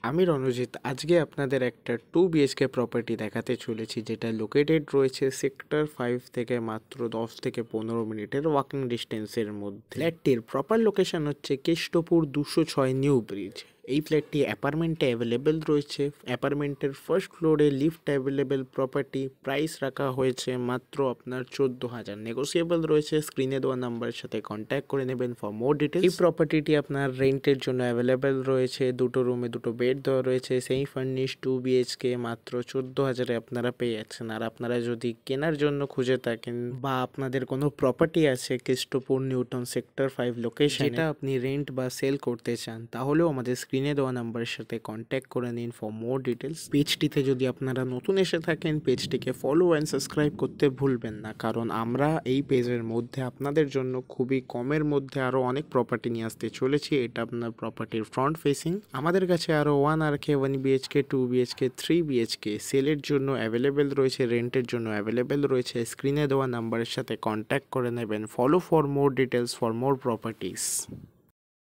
আমি রণজিৎ আজকে আপনাদের একটা 2 BHK প্রপার্টি দেখাতে চলেছি, যেটা লোকেটেড রয়েছে সেক্টর 5 থেকে মাত্র 10 থেকে 15 মিনিটের ওয়াকিং ডিস্টেন্সের মধ্যে। ফ্ল্যাটটির প্রপার লোকেশন হচ্ছে কেষ্টপুর 206 নিউ ব্রিজ। এই ফ্ল্যাটটি অ্যাপার্টমেন্টে অ্যাভেলেবেল রয়েছে। অ্যাপার্টমেন্টের ফার্স্ট ফ্লোরে লিফট অ্যাভেলেবেল। প্রপার্টি প্রাইস রাখা হয়েছে মাত্র আপনার 14,000, নেগোসিয়েবল রয়েছে। স্ক্রিনে দেওয়া নাম্বারের সাথে কন্ট্যাক্ট করে নেবেন ফর মোর ডিটেলস। এই প্রপার্টিটি আপনার রেন্টের জন্য অ্যাভেলেবেল রয়েছে। দুটো রুমে দুটো বেড দেওয়া রয়েছে। সেমি ফার্নিশ 2 BHK মাত্র 14,000-এ আপনারা পেয়ে যাচ্ছেন। আর আপনারা যদি কেনার জন্য খুঁজে থাকেন বা আপনাদের কোনো প্রপার্টি আছে কেষ্টপুর নিউটন সেক্টর 5 লোকেশন, যেটা আপনি রেন্ট বা সেল করতে চান, তাহলেও আমাদের স্ক্রিনে দেওয়া নাম্বারের সাথে কন্ট্যাক্ট করে নিন ফর মোর ডিটেলস। পেজটিতে যদি আপনারা নতুন এসে থাকেন, পেজটিকে ফলো অ্যান্ড সাবস্ক্রাইব করতে ভুলবেন না, কারণ আমরা এই পেজের মধ্যে আপনাদের জন্য খুবই কমের মধ্যে আরও অনেক প্রপার্টি নিয়ে আসতে চলেছি। এটা আপনার প্রপার্টির ফ্রন্ট ফেসিং। আমাদের কাছে আরও 1 RK, 1 BHK, 2 BHK, 3 BHK সেলের জন্য অ্যাভেলেবেল রয়েছে, রেন্টের জন্য অ্যাভেলেবেল রয়েছে। স্ক্রিনে দেওয়া নাম্বারের সাথে কন্ট্যাক্ট করে নেবেন। Follow for more details for more properties.